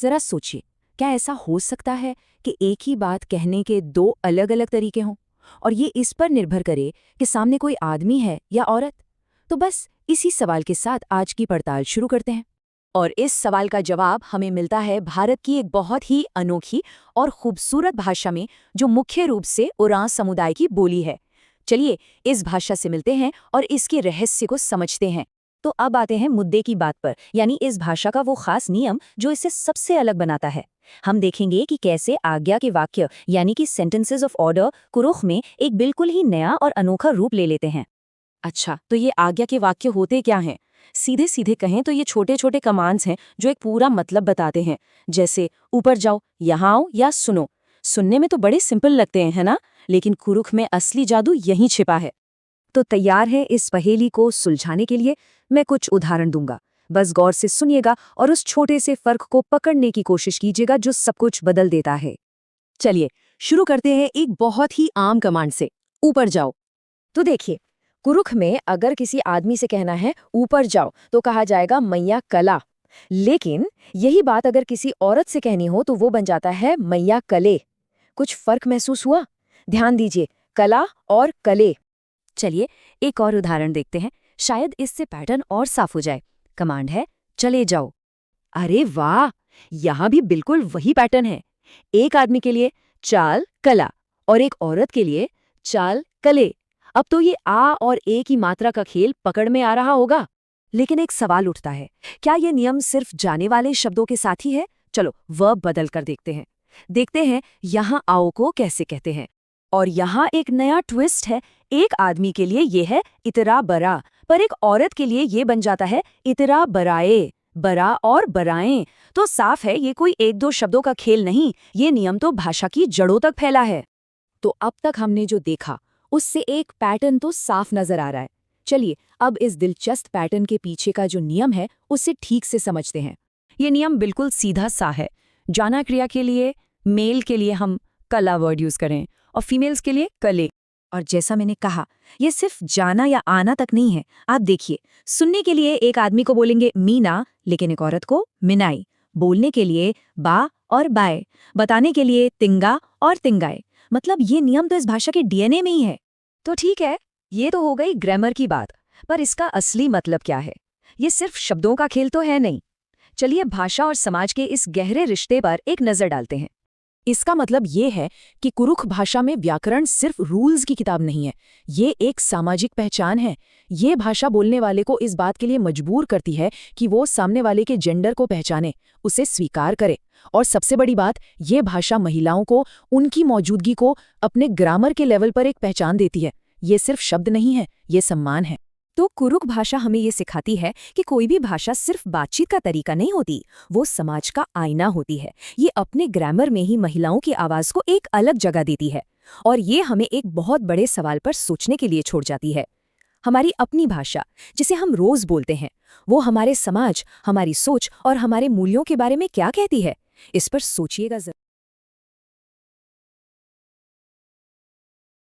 जरा सोचिए, क्या ऐसा हो सकता है कि एक ही बात कहने के दो अलग-अलग तरीके हों? और ये इस पर निर्भर करे कि सामने कोई आदमी है या औरत? तो बस इसी सवाल के साथ आज की पड़ताल शुरू करते हैं। और इस सवाल का जवाब हमें मिलता है भारत की एक बहुत ही अनोखी और खूबसूरत भाषा में, जो मुख्य रूप से उरांव समुदाय की बोली है। चलिए इस भाषा से मिलते हैं और इसके रहस्य को समझते हैं। तो अब आते हैं मुद्दे की बात पर, यानी इस भाषा का वो खास नियम जो इसे सबसे अलग बनाता है। हम देखेंगे कि कैसे आज्ञा के वाक्य यानी कि सेंटेंसेस ऑफ ऑर्डर कुरुख में एक बिल्कुल ही नया और अनोखा रूप ले लेते हैं। अच्छा, तो ये आज्ञा के वाक्य होते क्या हैं? सीधे सीधे कहें तो ये छोटे छोटे कमांड्स हैं जो एक पूरा मतलब बताते हैं। जैसे ऊपर जाओ, यहाँ आओ या सुनो। सुनने में तो बड़े सिंपल लगते हैं, है ना? लेकिन कुरुख में असली जादू यहीं छिपा है। तो तैयार है इस पहेली को सुलझाने के लिए? मैं कुछ उदाहरण दूंगा, बस गौर से सुनिएगा और उस छोटे से फर्क को पकड़ने की कोशिश कीजिएगा जो सब कुछ बदल देता है। चलिए शुरू करते हैं एक बहुत ही आम कमांड से, ऊपर जाओ। तो देखिए, कुरुख में अगर किसी आदमी से कहना है ऊपर जाओ तो कहा जाएगा मैया कला। लेकिन यही बात अगर किसी औरत से कहनी हो तो वो बन जाता है मैया कले। कुछ फर्क महसूस हुआ? ध्यान दीजिए, कला और कले। चलिए एक और उदाहरण देखते हैं, शायद इससे पैटर्न और साफ हो जाए। कमांड है चले जाओ। अरे वाह, यहाँ भी बिल्कुल वही पैटर्न है। एक आदमी के लिए चाल कला और एक औरत के लिए चाल कले। अब तो ये आ और ए की मात्रा का खेल पकड़ में आ रहा होगा। लेकिन एक सवाल उठता है, क्या ये नियम सिर्फ जाने वाले शब्दों के साथ ही है? चलो वर्ब बदल कर देखते हैं यहाँ आओ को कैसे कहते हैं। और यहाँ एक नया ट्विस्ट है। एक आदमी के लिए ये है इतरा बरा, पर एक औरत के लिए ये बन जाता है इतरा बराए। बरा और बराएं। तो साफ है ये कोई एक दो शब्दों का खेल नहीं, ये नियम तो भाषा की जड़ों तक फैला है। तो अब तक हमने जो देखा उससे एक पैटर्न तो साफ नजर आ रहा है। चलिए अब इस दिलचस्प पैटर्न के पीछे का जो नियम है उसे ठीक से समझते हैं। ये नियम बिल्कुल सीधा सा है। जाना क्रिया के लिए मेल के लिए हम कला वर्ड यूज करें और फीमेल्स के लिए कले। और जैसा मैंने कहा, ये सिर्फ जाना या आना तक नहीं है। आप देखिए, सुनने के लिए एक आदमी को बोलेंगे मीना, लेकिन एक औरत को मिनाई। बोलने के लिए बा और बाय। बताने के लिए तिंगा और तिंगाए। मतलब ये नियम तो इस भाषा के डीएनए में ही है। तो ठीक है, ये तो हो गई ग्रामर की बात, पर इसका असली मतलब क्या है? ये सिर्फ शब्दों का खेल तो है नहीं। चलिए भाषा और समाज के इस गहरे रिश्ते पर एक नजर डालते हैं। इसका मतलब ये है कि कुरुख भाषा में व्याकरण सिर्फ रूल्स की किताब नहीं है, ये एक सामाजिक पहचान है। ये भाषा बोलने वाले को इस बात के लिए मजबूर करती है कि वो सामने वाले के जेंडर को पहचाने, उसे स्वीकार करे। और सबसे बड़ी बात, ये भाषा महिलाओं को, उनकी मौजूदगी को अपने ग्रामर के लेवल पर एक पहचान देती है। ये सिर्फ शब्द नहीं है, ये सम्मान है। तो कुरुख भाषा हमें ये सिखाती है कि कोई भी भाषा सिर्फ बातचीत का तरीका नहीं होती, वो समाज का आईना होती है। ये अपने ग्रामर में ही महिलाओं की आवाज को एक अलग जगह देती है। और ये हमें एक बहुत बड़े सवाल पर सोचने के लिए छोड़ जाती है। हमारी अपनी भाषा, जिसे हम रोज बोलते हैं, वो हमारे समाज, हमारी सोच और हमारे मूल्यों के बारे में क्या कहती है? इस पर सोचिएगा जरूर।